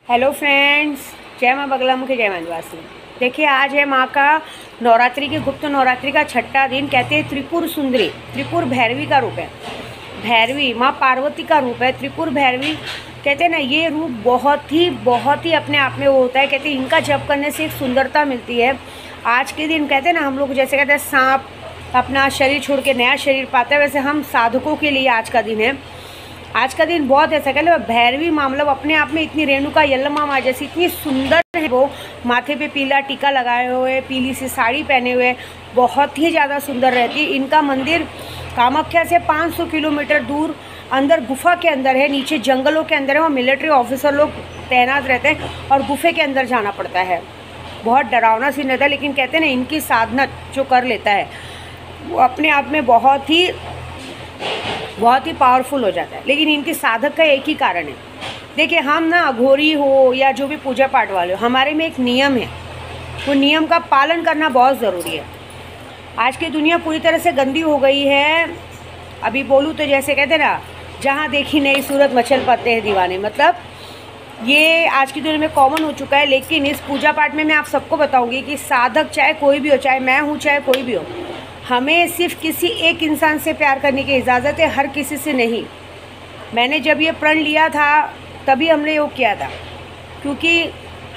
Hello friends, जय माँ बगलामुखी, जय मानवासी। देखिए, आज है माँ का नवरात्रि की गुप्त नवरात्रि का छठा दिन। कहते हैं त्रिपुर सुंदरी, त्रिपुर भैरवी का रूप है। भैरवी माँ पार्वती का रूप है। त्रिपुर भैरवी कहते हैं ना, ये रूप बहुत ही अपने आप में वो होता है। कहते हैं इनका जप करने से एक सुंदरता मिलती है। आज के दिन कहते हैं ना, हम लोग जैसे कहते हैं सांप अपना शरीर छोड़ के नया शरीर पाता है, वैसे हम साधकों के लिए आज का दिन है। आज का दिन बहुत ऐसा कह लो, भैरवी मामला अपने आप में इतनी रेणुका यल्लमा माँ जैसी इतनी सुंदर है। वो माथे पे पीला टीका लगाए हुए, पीली सी साड़ी पहने हुए, बहुत ही ज़्यादा सुंदर रहती है। इनका मंदिर कामाख्या से 500 किलोमीटर दूर अंदर गुफा के अंदर है, नीचे जंगलों के अंदर है। वहाँ मिलिट्री ऑफिसर लोग तैनात रहते हैं और गुफे के अंदर जाना पड़ता है। बहुत डरावना सीन रहता है, लेकिन कहते हैं ना, इनकी साधना जो कर लेता है वो अपने आप में बहुत ही पावरफुल हो जाता है। लेकिन इनके साधक का एक ही कारण है। देखिए, हम ना अघोरी हो या जो भी पूजा पाठ वाले हो, हमारे में एक नियम है। वो नियम का पालन करना बहुत ज़रूरी है। आज की दुनिया पूरी तरह से गंदी हो गई है। अभी बोलूँ तो जैसे कहते ना, जहाँ देखी नई सूरत मचल पाते हैं दीवाने, मतलब ये आज की दुनिया में कॉमन हो चुका है। लेकिन इस पूजा पाठ में मैं आप सबको बताऊँगी कि साधक चाहे कोई भी हो, चाहे मैं हूँ चाहे कोई भी हो, हमें सिर्फ किसी एक इंसान से प्यार करने की इजाज़त है, हर किसी से नहीं। मैंने जब ये प्रण लिया था तभी हमने वो किया था, क्योंकि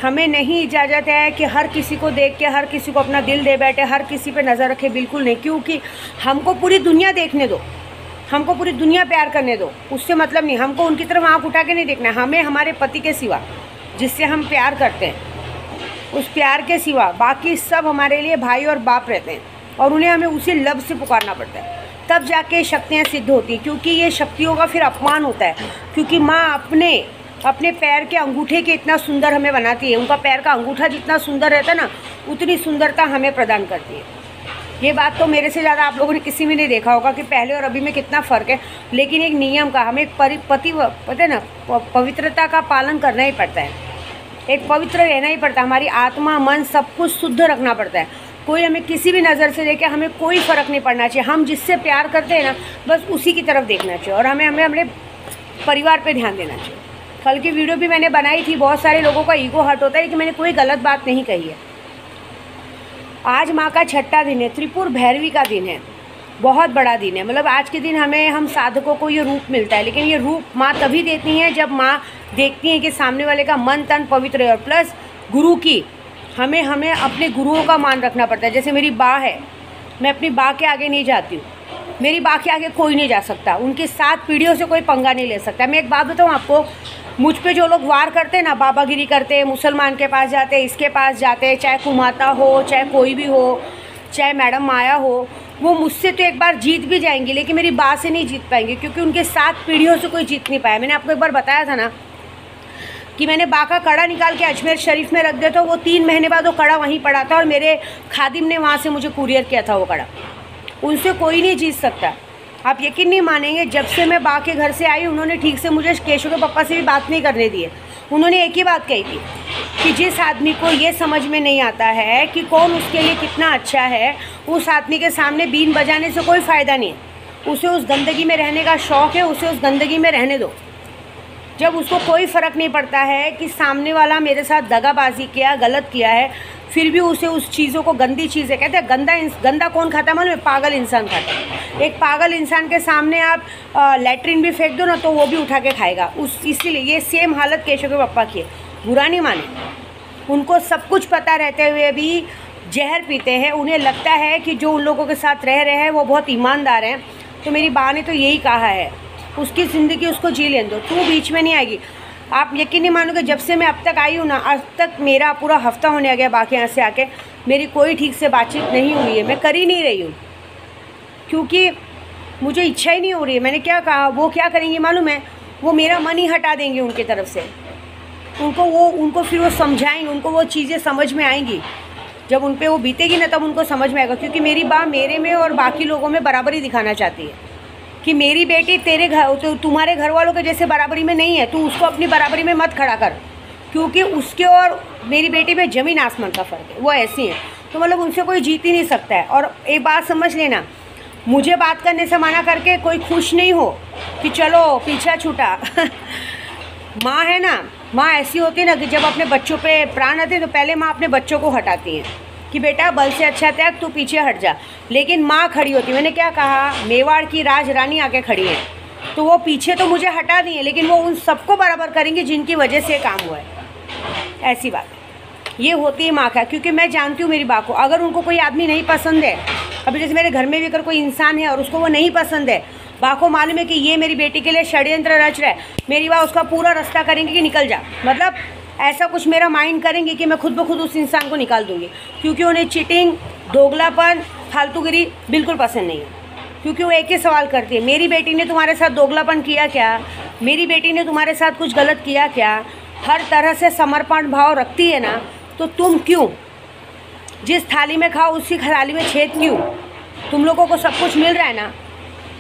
हमें नहीं इजाज़त है कि हर किसी को देख के हर किसी को अपना दिल दे बैठे, हर किसी पे नज़र रखे, बिल्कुल नहीं। क्योंकि हमको पूरी दुनिया देखने दो, हमको पूरी दुनिया प्यार करने दो, उससे मतलब नहीं। हमको उनकी तरफ आँख उठा के नहीं देखना। हमें हमारे पति के सिवा, जिससे हम प्यार करते हैं, उस प्यार के सिवा बाकी सब हमारे लिए भाई और बाप रहते हैं, और उन्हें हमें उसी लफ्ज़ से पुकारना पड़ता है, तब जाके शक्तियाँ सिद्ध होती हैं। क्योंकि ये शक्तियों का फिर अपमान होता है। क्योंकि माँ अपने पैर के अंगूठे के इतना सुंदर हमें बनाती है। उनका पैर का अंगूठा जितना सुंदर रहता है ना, उतनी सुंदरता हमें प्रदान करती है। ये बात तो मेरे से ज़्यादा आप लोगों ने किसी में नहीं देखा होगा कि पहले और अभी में कितना फ़र्क है। लेकिन एक नियम का, हमें एक पता है ना, पवित्रता का पालन करना ही पड़ता है। एक पवित्र रहना ही पड़ता है। हमारी आत्मा मन सब कुछ शुद्ध रखना पड़ता है। कोई हमें किसी भी नज़र से देखे, हमें कोई फ़र्क नहीं पड़ना चाहिए। हम जिससे प्यार करते हैं ना, बस उसी की तरफ देखना चाहिए, और हमें अपने परिवार पे ध्यान देना चाहिए। कल की वीडियो भी मैंने बनाई थी। बहुत सारे लोगों का ईगो हर्ट होता है कि मैंने कोई गलत बात नहीं कही है। आज माँ का छठा दिन है, त्रिपुर भैरवी का दिन है, बहुत बड़ा दिन है। मतलब आज के दिन हम साधकों को ये रूप मिलता है। लेकिन ये रूप माँ तभी देती हैं जब माँ देखती हैं कि सामने वाले का मन तन पवित्र है। और प्लस गुरु की हमें अपने गुरुओं का मान रखना पड़ता है। जैसे मेरी बा है, मैं अपनी बा के आगे नहीं जाती हूँ। मेरी बा के आगे कोई नहीं जा सकता। उनकी 7 पीढ़ियों से कोई पंगा नहीं ले सकता। मैं एक बात बताऊँ आपको, मुझ पे जो लोग वार करते हैं ना, बाबागिरी करते हैं, मुसलमान के पास जाते हैं, इसके पास जाते हैं, चाहे कुमाता हो, चाहे कोई भी हो, चाहे मैडम माया हो, वो मुझसे तो एक बार जीत भी जाएंगी, लेकिन मेरी बा से नहीं जीत पाएंगे। क्योंकि उनके 7 पीढ़ियों से कोई जीत नहीं पाया। मैंने आपको एक बार बताया था ना कि मैंने बा का कड़ा निकाल के अजमेर शरीफ में रख दिया था। वो 3 महीने बाद वो कड़ा वहीं पड़ा था, और मेरे खादिम ने वहाँ से मुझे कुरियर किया था वो कड़ा। उनसे कोई नहीं जीत सकता। आप यकीन नहीं मानेंगे, जब से मैं बा के घर से आई, उन्होंने ठीक से मुझे केशव के पापा से भी बात नहीं करने दी है। उन्होंने एक ही बात कही थी कि जिस आदमी को ये समझ में नहीं आता है कि कौन उसके लिए कितना अच्छा है, उस आदमी के सामने बीन बजाने से कोई फ़ायदा नहीं है। उसे उस गंदगी में रहने का शौक़ है, उसे उस गंदगी में रहने दो। जब उसको कोई फ़र्क नहीं पड़ता है कि सामने वाला मेरे साथ दगाबाजी किया, गलत किया है, फिर भी उसे उस चीज़ों को गंदी चीज़ें कहते हैं। गंदा कौन खाता है मालूम है? पागल इंसान खाता है। एक पागल इंसान के सामने आप लैट्रिन भी फेंक दो ना, तो वो भी उठा के खाएगा। इसीलिए ये सेम हालत केशव के पप्पा की है। बुरा नहीं माने, उनको सब कुछ पता रहते हुए भी जहर पीते हैं। उन्हें लगता है कि जो उन लोगों के साथ रह रहे हैं वो बहुत ईमानदार हैं। तो मेरी बा ने तो यही कहा है, उसकी ज़िंदगी उसको जी लेने दो, तू बीच में नहीं आएगी। आप यकीन नहीं मानोगे, जब से मैं अब तक आई हूँ ना, आज तक मेरा पूरा हफ्ता होने आ गया बाकी यहाँ से आके, मेरी कोई ठीक से बातचीत नहीं हुई है। मैं कर ही नहीं रही हूँ, क्योंकि मुझे इच्छा ही नहीं हो रही है। मैंने क्या कहा, वो क्या करेंगी मालूम है? वो मेरा मन ही हटा देंगे उनकी तरफ से। उनको फिर वो समझाएंगे, उनको वो चीज़ें समझ में आएंगी। जब उन पर वो बीतेगी ना, तब उनको समझ में आएगा। क्योंकि मेरी बा मेरे में और बाकी लोगों में बराबरी दिखाना चाहती है कि मेरी बेटी तेरे घर, तो तुम्हारे घर वालों के जैसे बराबरी में नहीं है, तू उसको अपनी बराबरी में मत खड़ा कर। क्योंकि उसके और मेरी बेटी में ज़मीन आसमान का फ़र्क है। वो ऐसी है, तो मतलब उनसे कोई जीत ही नहीं सकता है। और एक बात समझ लेना, मुझे बात करने से मना करके कोई खुश नहीं हो कि चलो पीछा छूटा। माँ है ना, माँ ऐसी होती है ना कि जब अपने बच्चों पे प्राण आते हैं तो पहले माँ अपने बच्चों को हटाती है कि बेटा बल से अच्छा त्याग, तू पीछे हट जा। लेकिन माँ खड़ी होती है, मैंने क्या कहा, मेवाड़ की राज रानी आके खड़ी है, तो वो पीछे तो मुझे हटा दी है, लेकिन वो उन सबको बराबर करेंगी जिनकी वजह से काम हुआ है। ऐसी बात है, ये होती है माँ का। क्योंकि मैं जानती हूँ मेरी माँ को, अगर उनको कोई आदमी नहीं पसंद है, अभी जैसे मेरे घर में भी अगर कोई इंसान है और उसको वो नहीं पसंद है, माँ को मालूम है कि ये मेरी बेटी के लिए षड्यंत्र रच रहा है, मेरी माँ उसका पूरा रास्ता करेंगी कि निकल जा, मतलब ऐसा कुछ मेरा माइंड करेंगे कि मैं खुद ब खुद उस इंसान को निकाल दूँगी। क्योंकि उन्हें चीटिंग, दोगलापन, फालतूगिरी बिल्कुल पसंद नहीं है। क्योंकि वो एक ही सवाल करती है, मेरी बेटी ने तुम्हारे साथ दोगलापन किया क्या, मेरी बेटी ने तुम्हारे साथ कुछ गलत किया क्या। हर तरह से समर्पण भाव रखती है ना, तो तुम क्यों जिस थाली में खाओ उसी थाली में छेद क्यों, तुम लोगों को सब कुछ मिल रहा है ना,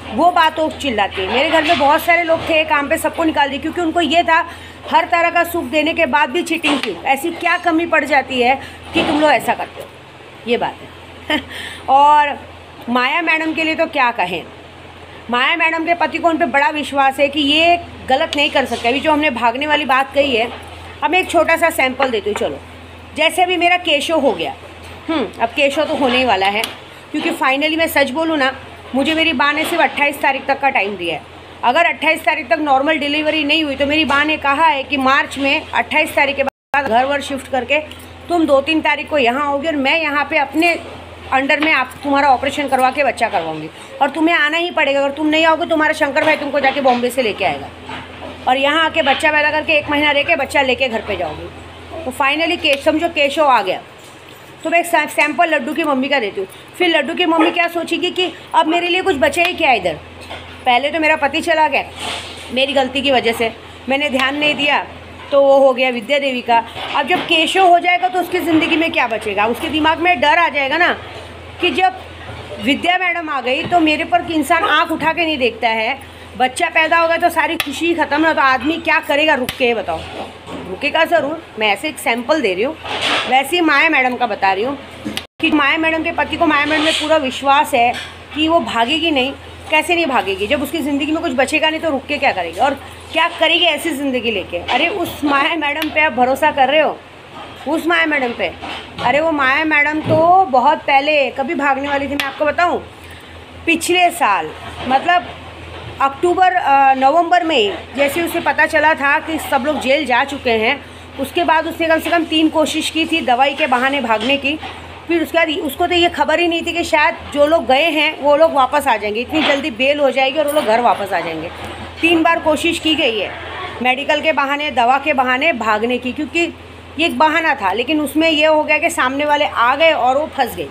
वो बात वो चिल्लाती है। मेरे घर में बहुत सारे लोग थे, काम पे सबको निकाल दिए, क्योंकि उनको ये था हर तरह का सुख देने के बाद भी चीटिंग क्यों, ऐसी क्या कमी पड़ जाती है कि तुम लोग ऐसा करते हो, ये बात है। और माया मैडम के लिए तो क्या कहें, माया मैडम के पति को उन पर बड़ा विश्वास है कि ये गलत नहीं कर सकते। अभी जो हमने भागने वाली बात कही है, अब मैं एक छोटा सा सैंपल देती हूँ। चलो, जैसे अभी मेरा केशो हो गया, अब केशो तो होने ही वाला है, क्योंकि फाइनली मैं सच बोलूँ ना, मुझे मेरी माँ ने सिर्फ 28 तारीख तक का टाइम दिया है। अगर 28 तारीख तक नॉर्मल डिलीवरी नहीं हुई तो मेरी माँ ने कहा है कि मार्च में 28 तारीख के बाद घर वर शिफ्ट करके तुम 2-3 तारीख को यहाँ आओगे और मैं यहाँ पे अपने अंडर में आप तुम्हारा ऑपरेशन करवा के बच्चा करवाऊंगी, और तुम्हें आना ही पड़ेगा। अगर तुम नहीं आओगे तुम्हारा शंकर भाई तुमको जाके बॉम्बे से लेके आएगा, और यहाँ आके बच्चा पैदा करके 1 महीना रह के बच्चा लेके घर पे जाओगी। तो फाइनली समझो केशव आ गया। तो मैं एक सैंपल लड्डू की मम्मी का देती हूँ। फिर लड्डू की मम्मी क्या सोचेगी कि अब मेरे लिए कुछ बचे ही क्या इधर। पहले तो मेरा पति चला गया, मेरी गलती की वजह से मैंने ध्यान नहीं दिया, तो वो हो गया विद्या देवी का। अब जब केशव हो जाएगा तो उसकी ज़िंदगी में क्या बचेगा, उसके दिमाग में डर आ जाएगा ना कि जब विद्या मैडम आ गई तो मेरे पर इंसान आँख उठा के नहीं देखता है, बच्चा पैदा होगा तो सारी खुशी ख़त्म है, तो आदमी क्या करेगा, रुक के बताओ। रुकेगा ज़रूर, मैं ऐसे एक सैंपल दे रही हूँ। वैसे ही माया मैडम का बता रही हूँ कि माया मैडम के पति को माया मैडम में पूरा विश्वास है कि वो भागेगी नहीं। कैसे नहीं भागेगी, जब उसकी ज़िंदगी में कुछ बचेगा नहीं तो रुक के क्या करेगी, और क्या करेगी ऐसी ज़िंदगी लेके। अरे उस माया मैडम पे आप भरोसा कर रहे हो, उस माया मैडम पे। अरे वो माया मैडम तो बहुत पहले कभी भागने वाली थी, मैं आपको बताऊँ, पिछले साल मतलब नवंबर में जैसे उसे पता चला था कि सब लोग जेल जा चुके हैं, उसके बाद उसने कम से कम 3 कोशिश की थी दवाई के बहाने भागने की। फिर उसके बाद उसको तो ये खबर ही नहीं थी कि शायद जो लोग गए हैं वो लोग वापस आ जाएंगे, इतनी जल्दी बेल हो जाएगी और वो लोग घर वापस आ जाएंगे। 3 बार कोशिश की गई है मेडिकल के बहाने, दवा के बहाने भागने की, क्योंकि ये एक बहाना था। लेकिन उसमें ये हो गया कि सामने वाले आ गए और वो फंस गई।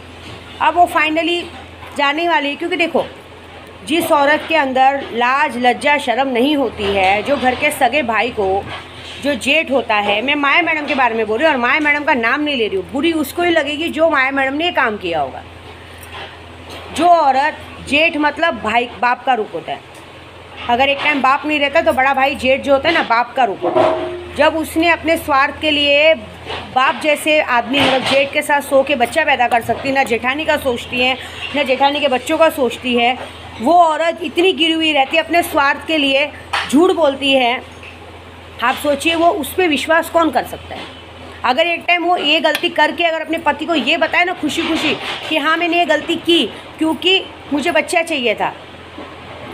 अब वो फाइनली जाने वाली है, क्योंकि देखो जिस औरत के अंदर लाज लज्जा शर्म नहीं होती है, जो घर के सगे भाई को जो जेठ होता है, मैं माया मैडम के बारे में बोल रही हूँ और माया मैडम का नाम नहीं ले रही हूँ, बुरी उसको ही लगेगी जो माया मैडम ने ये काम किया होगा। जो औरत जेठ मतलब भाई बाप का रूप होता है, अगर एक टाइम बाप नहीं रहता तो बड़ा भाई जेठ जो होता है ना बाप का रूप होता है। जब उसने अपने स्वार्थ के लिए बाप जैसे आदमी मतलब जेठ के साथ सो के बच्चा पैदा कर सकती, ना जेठानी का सोचती है ना जेठानी के बच्चों का सोचती है, वो औरत इतनी गिरी हुई रहती है, अपने स्वार्थ के लिए झूठ बोलती है। आप सोचिए वो उस पर विश्वास कौन कर सकता है। अगर एक टाइम वो ये गलती करके अगर अपने पति को ये बताए ना खुशी खुशी कि हाँ मैंने ये गलती की क्योंकि मुझे बच्चा चाहिए था,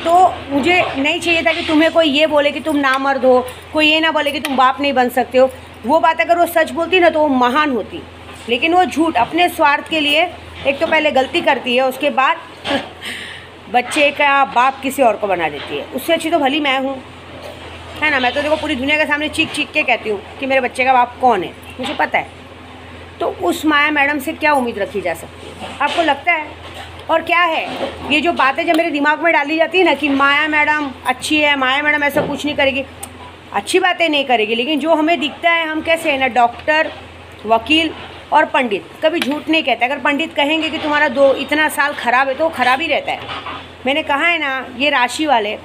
तो मुझे नहीं चाहिए था कि तुम्हें कोई ये बोले कि तुम नामर्द हो, कोई ये ना बोले कि तुम बाप नहीं बन सकते हो, वो बात अगर वो सच बोलती ना तो वो महान होती। लेकिन वो झूठ अपने स्वार्थ के लिए एक तो पहले गलती करती है, उसके बाद बच्चे का बाप किसी और को बना देती है। उससे अच्छी तो भली मैं हूँ, है ना। मैं तो देखो पूरी दुनिया के सामने चीख चीख के कहती हूँ कि मेरे बच्चे का बाप कौन है, मुझे पता है। तो उस माया मैडम से क्या उम्मीद रखी जा सकती है, आपको लगता है? और क्या है ये जो बातें जब मेरे दिमाग में डाली जाती है ना कि माया मैडम अच्छी है, माया मैडम ऐसा कुछ नहीं करेगी, अच्छी बातें नहीं करेगी, लेकिन जो हमें दिखता है हम कैसे है ना, डॉक्टर, वकील और पंडित कभी झूठ नहीं कहते। अगर पंडित कहेंगे कि तुम्हारा इतना साल खराब है तो खराब ही रहता है। मैंने कहा है ना ये राशि वाले,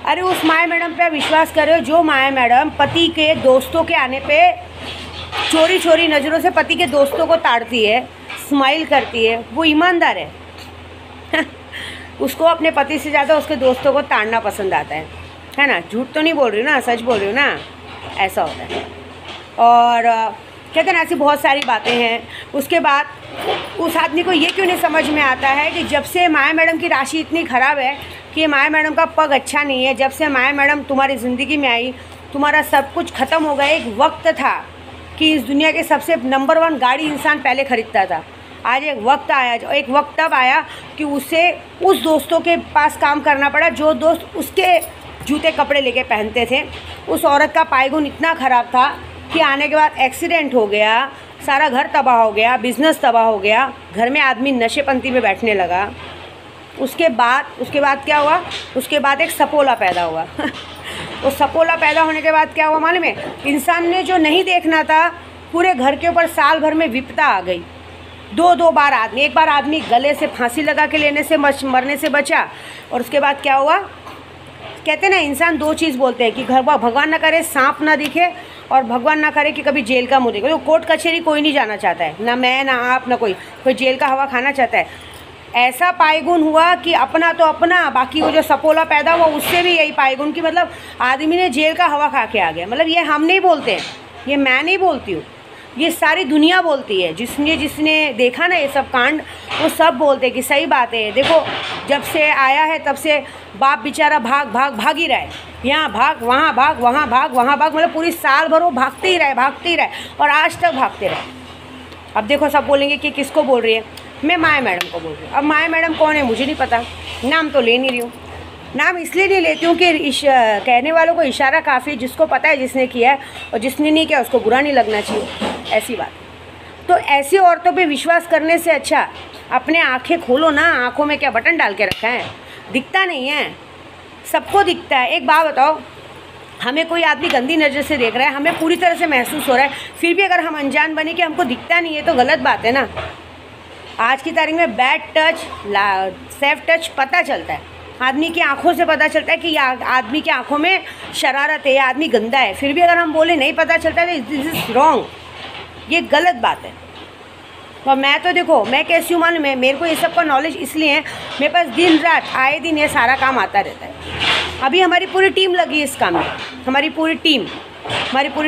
अरे उस माया मैडम पे विश्वास कर रहे हो जो माया मैडम पति के दोस्तों के आने पे चोरी चोरी नज़रों से पति के दोस्तों को ताड़ती है, स्माइल करती है, वो ईमानदार है। उसको अपने पति से ज़्यादा उसके दोस्तों को ताड़ना पसंद आता है ना। झूठ तो नहीं बोल रही हूँ ना, सच बोल रही हूँ ना। ऐसा होता है। और कहते हैं ना, ऐसी बहुत सारी बातें हैं। उसके बाद उस आदमी को ये क्यों नहीं समझ में आता है कि जब से माया मैडम की राशि इतनी ख़राब है कि माया मैडम का पग अच्छा नहीं है, जब से माया मैडम तुम्हारी ज़िंदगी में आई, तुम्हारा सब कुछ ख़त्म हो गया। एक वक्त था कि इस दुनिया के सबसे नंबर 1 गाड़ी इंसान पहले ख़रीदता था। आज एक वक्त तब आया कि उसे उस दोस्तों के पास काम करना पड़ा जो दोस्त उसके जूते कपड़े लेके पहनते थे। उस औरत का पायगुन इतना ख़राब था कि आने के बाद एक्सीडेंट हो गया, सारा घर तबाह हो गया, बिज़नेस तबाह हो गया, घर में आदमी नशेपंती में बैठने लगा। उसके बाद क्या हुआ? उसके बाद एक सपोला पैदा हुआ। वो सपोला पैदा होने के बाद क्या हुआ मालूम है? इंसान ने जो नहीं देखना था, पूरे घर के ऊपर साल भर में विपदा आ गई। 2 बार आदमी, एक बार आदमी गले से फांसी लगा के लेने से मरने से बचा। और उसके बाद क्या हुआ? कहते ना, इंसान 2 चीज़ बोलते हैं कि घर भगवान ना करे सांप ना दिखे, और भगवान ना करे कि कभी जेल का मुँह दिखे। तो कोर्ट कचहरी कोई नहीं जाना चाहता है, ना मैं ना आप ना कोई जेल का हवा खाना चाहता है। ऐसा पायगुन हुआ कि अपना तो अपना, बाकी वो जो सपोला पैदा हुआ उससे भी यही पायगुन की, मतलब आदमी ने जेल का हवा खा के आ गया। मतलब ये हम नहीं बोलते हैं, ये मैं नहीं बोलती हूँ, ये सारी दुनिया बोलती है। जिसने देखा ना ये सब कांड, वो सब बोलते हैं कि सही बात है। देखो, जब से आया है तब से बाप बेचारा भाग ही रहा है। यहाँ भाग, वहाँ भाग, वहाँ भाग, वहाँ भाग, मतलब पूरी साल भर वो भागते ही रहे और आज तक भागते रहे। अब देखो, सब बोलेंगे कि किसको बोल रही है? मैं माया मैडम को बोल रही हूँ। अब माया मैडम कौन है मुझे नहीं पता, नाम तो ले नहीं रही हूँ। नाम इसलिए नहीं लेती हूँ कि कहने वालों को इशारा काफ़ी, जिसको पता है जिसने किया है, और जिसने नहीं किया उसको बुरा नहीं लगना चाहिए, ऐसी बात। तो ऐसी औरतों पे विश्वास करने से अच्छा अपने आंखें खोलो ना। आंखों में क्या बटन डाल के रखा है? दिखता नहीं है, सबको दिखता है। एक बात बताओ, हमें कोई आदमी गंदी नज़र से देख रहा है, हमें पूरी तरह से महसूस हो रहा है, फिर भी अगर हम अनजान बने कि हमको दिखता नहीं है तो गलत बात है ना। आज की तारीख में बैड टच, सेफ टच पता चलता है, आदमी की आंखों से पता चलता है कि आदमी की आंखों में शरारत है, आदमी गंदा है। फिर भी अगर हम बोले नहीं पता चलता तो दिस इज़ रॉन्ग, ये गलत बात है। और मैं तो देखो, मैं कैसी हूँ मालूम, मेरे को ये सब का नॉलेज इसलिए है, मेरे पास दिन रात आए दिन ये सारा काम आता रहता है। अभी हमारी पूरी टीम लगी है इस काम में, हमारी पूरी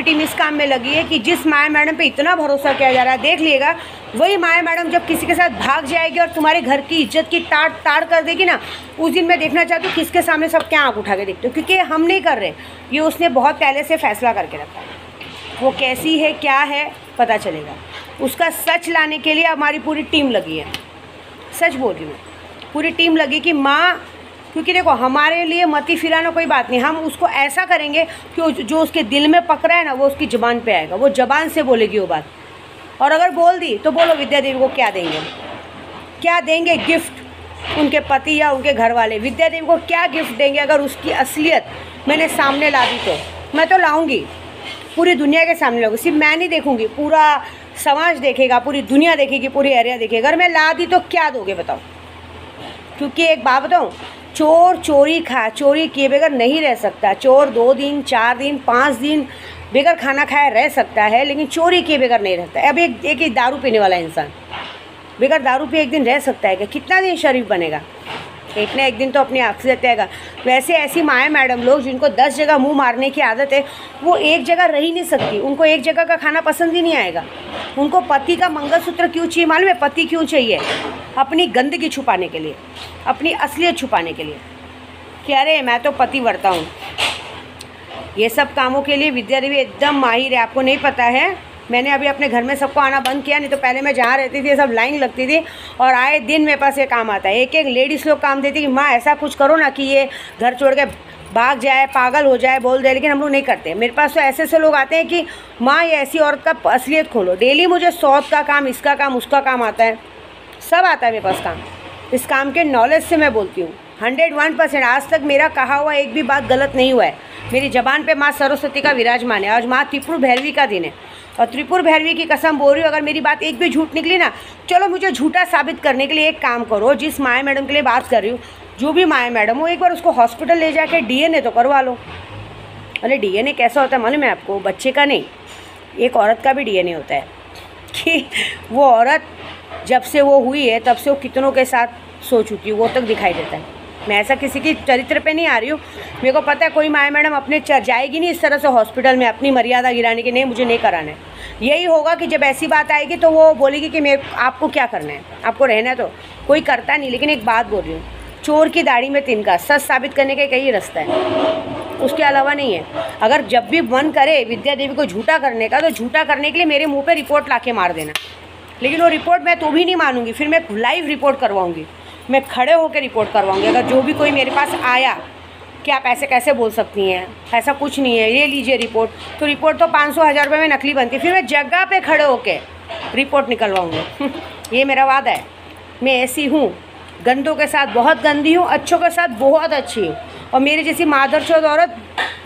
टीम इस काम में लगी है कि जिस माया मैडम पे इतना भरोसा किया जा रहा है, देख लिएगा वही माया मैडम जब किसी के साथ भाग जाएगी और तुम्हारे घर की इज्जत की ताड़ कर देगी ना, उस दिन मैं देखना चाहती हूँ किसके सामने सब क्या आँख उठा के देखते हो। क्योंकि हम नहीं कर रहे, ये उसने बहुत पहले से फैसला करके रखा है। वो कैसी है, क्या है, पता चलेगा। उसका सच लाने के लिए हमारी पूरी टीम लगी है। सच बोल रही हूँ, पूरी टीम लगी कि माँ, क्योंकि देखो हमारे लिए मती फिराना कोई बात नहीं, हम उसको ऐसा करेंगे कि जो उसके दिल में पकड़ा है ना वो उसकी ज़बान पे आएगा, वो ज़बान से बोलेगी वो बात। और अगर बोल दी तो बोलो विद्या देवी को क्या देंगे गिफ्ट उनके पति या उनके घर वाले। विद्या देवी को क्या गिफ्ट देंगे अगर उसकी असलियत मैंने सामने ला दी तो? मैं तो लाऊंगी, पूरी दुनिया के सामने लाऊंगी। सिर्फ मैं नहीं देखूंगी, पूरा समाज देखेगा, पूरी दुनिया देखेगी, पूरी एरिया देखेगा। अगर मैं ला दी तो क्या दोगे बताओ? क्योंकि एक बात बताऊँ, चोर चोरी किए बगैर नहीं रह सकता। चोर 2 दिन 4 दिन 5 दिन बगैर खाना खाए रह सकता है, लेकिन चोरी किए बगैर नहीं रहता है। अब एक दारू पीने वाला इंसान बगैर दारू पिए एक दिन रह सकता है क्या? कितना दिन शरीफ बनेगा? एक ना एक दिन तो अपनी आखिरत आएगा। वैसे ऐसी माया मैडम लोग जिनको 10 जगह मुंह मारने की आदत है, वो एक जगह रह ही नहीं सकती। उनको एक जगह का खाना पसंद ही नहीं आएगा। उनको पति का मंगलसूत्र क्यों चाहिए मालूम है? पति क्यों चाहिए? अपनी गंदगी छुपाने के लिए, अपनी असलियत छुपाने के लिए कि अरे मैं तो पतिव्रता हूँ। ये सब कामों के लिए विद्या देवी एकदम माहिर है। आपको नहीं पता है, मैंने अभी अपने घर में सबको आना बंद किया, नहीं तो पहले मैं जहाँ रहती थी सब लाइन लगती थी और आए दिन मेरे पास ये काम आता है। एक लेडीज़ लोग काम देती कि माँ ऐसा कुछ करो ना कि ये घर छोड़ के भाग जाए, पागल हो जाए, बोल दे, लेकिन हम लोग नहीं करते। मेरे पास तो ऐसे लोग आते हैं कि माँ ये ऐसी औरत का असलियत खोलो। डेली मुझे सौत का काम, इसका काम, उसका काम आता है, सब आता है मेरे पास काम। इस काम के नॉलेज से मैं बोलती हूँ 101%। आज तक मेरा कहा हुआ एक भी बात गलत नहीं हुआ है। मेरी ज़बान पे माँ सरस्वती का विराजमान है। आज माँ त्रिपुर भैरवी का दिन है और त्रिपुर भैरवी की कसम बोल रही हूँ, अगर मेरी बात एक भी झूठ निकली ना, चलो मुझे झूठा साबित करने के लिए एक काम करो। जिस माया मैडम के लिए बात कर रही हूँ, जो भी माया मैडम हो, एक बार उसको हॉस्पिटल ले जाके DNA तो करवा लो। अरे DNA कैसा होता है मालूम है आपको? बच्चे का नहीं, एक औरत का भी DNA होता है कि वो औरत जब से वो हुई है तब से वो कितनों के साथ सो चुकी है, वो तक दिखाई देता है। मैं ऐसा किसी की चरित्र पे नहीं आ रही हूँ। मेरे को पता है कोई माया मैडम अपने जाएगी नहीं इस तरह से हॉस्पिटल में अपनी मर्यादा गिराने की, नहीं मुझे नहीं कराना है। यही होगा कि जब ऐसी बात आएगी तो वो बोलेगी कि मेरे आपको क्या करना है, आपको रहना है। तो कोई करता नहीं। लेकिन एक बात बोल रही हूँ, चोर की दाढ़ी में तिनका, सच साबित करने का यही रास्ता है, उसके अलावा नहीं है। अगर जब भी मन करे विद्या देवी को झूठा करने का, तो झूठा करने के लिए मेरे मुँह पर रिपोर्ट ला के मार देना। लेकिन वो रिपोर्ट मैं तो भी नहीं मानूंगी, फिर मैं लाइव रिपोर्ट करवाऊंगी, मैं खड़े होकर रिपोर्ट करवाऊंगी। अगर जो भी कोई मेरे पास आया कि आप ऐसे कैसे बोल सकती हैं, ऐसा कुछ नहीं है, ये लीजिए रिपोर्ट, तो रिपोर्ट तो 500-1000 रुपये में नकली बनती है, फिर मैं जगह पे खड़े होकर रिपोर्ट निकलवाऊंगी। ये मेरा वादा है। मैं ऐसी हूँ, गंदों के साथ बहुत गंदी हूँ, अच्छों के साथ बहुत अच्छी हूँ, और मेरे जैसी मादरचोद औरत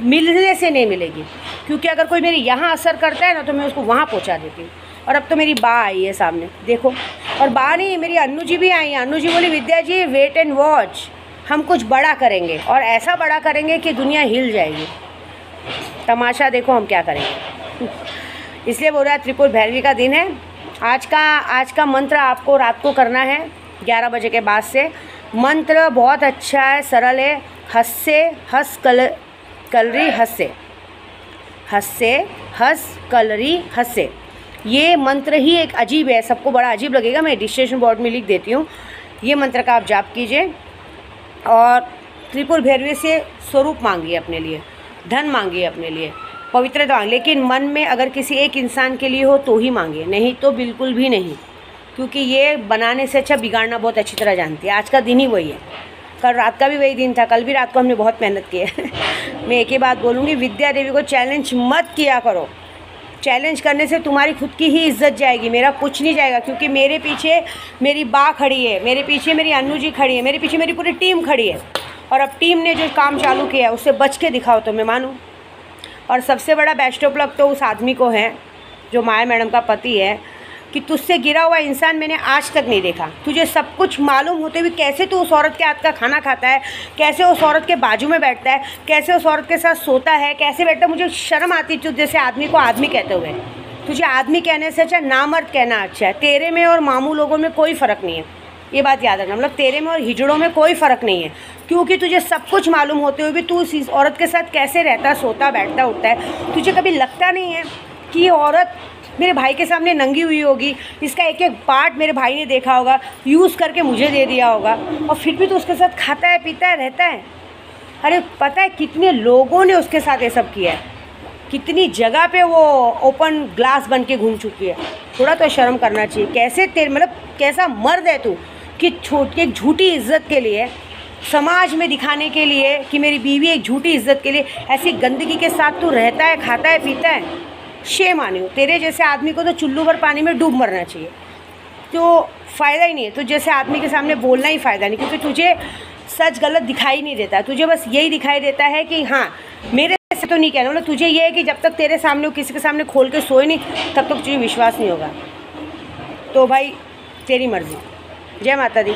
मिलने से नहीं मिलेगी। क्योंकि अगर कोई मेरी यहाँ असर करता है ना, तो मैं उसको वहाँ पहुँचा देती हूँ। और अब तो मेरी बा आई है सामने, देखो। और बा नहीं, मेरी अन्नू जी भी आई हैं। अन्नू जी बोली विद्या जी वेट एंड वॉच, हम कुछ बड़ा करेंगे, और ऐसा बड़ा करेंगे कि दुनिया हिल जाएगी। तमाशा देखो हम क्या करेंगे। इसलिए बोल रहा है त्रिपुर भैरवी का दिन है। आज का मंत्र आपको रात को करना है 11 बजे के बाद से। मंत्र बहुत अच्छा है, सरल है। हंस कलरी हंसे। ये मंत्र ही एक अजीब है, सबको बड़ा अजीब लगेगा, मैं रजिस्ट्रेशन बोर्ड में लिख देती हूँ। ये मंत्र का आप जाप कीजिए और त्रिपुर भैरवी से स्वरूप मांगिए अपने लिए, धन मांगिए अपने लिए, पवित्रता मांगिए। लेकिन मन में अगर किसी एक इंसान के लिए हो तो ही मांगिए, नहीं तो बिल्कुल भी नहीं। क्योंकि ये बनाने से अच्छा बिगाड़ना बहुत अच्छी तरह जानती है। आज का दिन ही वही है, कल रात का भी वही दिन था, कल भी रात को हमने बहुत मेहनत की है। मैं एक ही बात बोलूँगी, विद्या देवी को चैलेंज मत किया करो। चैलेंज करने से तुम्हारी खुद की ही इज्जत जाएगी, मेरा कुछ नहीं जाएगा। क्योंकि मेरे पीछे मेरी बा खड़ी है, मेरे पीछे मेरी अन्नू जी खड़ी है, मेरे पीछे मेरी पूरी टीम खड़ी है। और अब टीम ने जो काम चालू किया है उससे बच के दिखाओ तो मैं मानूँ। और सबसे बड़ा बेस्ट ऑफ लक तो उस आदमी को है जो माया मैडम का पति है, कि तुझसे गिरा हुआ इंसान मैंने आज तक नहीं देखा। तुझे सब कुछ मालूम होते हुए कैसे तू उस औरत के हाथ का खाना खाता है, कैसे उस औरत के बाजू में बैठता है, कैसे उस औरत के साथ सोता है, कैसे बैठता है। मुझे शर्म आती तुझ जैसे आदमी को आदमी कहते हुए। तुझे आदमी कहने से अच्छा नामर्द कहना अच्छा है। तेरे में और मामू लोगों में कोई फ़र्क नहीं है, ये बात याद रखना। मतलब तेरे में और हिजड़ों में कोई फ़र्क नहीं है। क्योंकि तुझे सब कुछ मालूम होते हुए भी तू इस औरत के साथ कैसे रहता, सोता, बैठता, उठता है। तुझे कभी लगता नहीं है कि ये औरत मेरे भाई के सामने नंगी हुई होगी, इसका एक एक पार्ट मेरे भाई ने देखा होगा, यूज़ करके मुझे दे दिया होगा, और फिर भी तो उसके साथ खाता है, पीता है, रहता है। अरे पता है कितने लोगों ने उसके साथ ये सब किया है, कितनी जगह पे वो ओपन ग्लास बन के घूम चुकी है। थोड़ा तो शर्म करना चाहिए। कैसे तेरे मतलब कैसा मर्द है तू कि एक झूठी इज्जत के लिए, समाज में दिखाने के लिए कि मेरी बीवी एक झूठी इज्जत के लिए ऐसी गंदगी के साथ तू रहता है, खाता है, पीता है। शेम आनी हो। तेरे जैसे आदमी को तो चुल्लू भर पानी में डूब मरना चाहिए। तो फ़ायदा ही नहीं है, तुझ जैसे आदमी के सामने बोलना ही फ़ायदा नहीं। क्योंकि तुझे सच गलत दिखाई नहीं देता, तुझे बस यही दिखाई देता है कि हाँ मेरे से तो नहीं कहना। मतलब तुझे ये है कि जब तक तेरे सामने वो किसी के सामने खोल के सोए नहीं, तब तक तुझे विश्वास नहीं होगा। तो भाई तेरी मर्ज़ी। जय माता दी।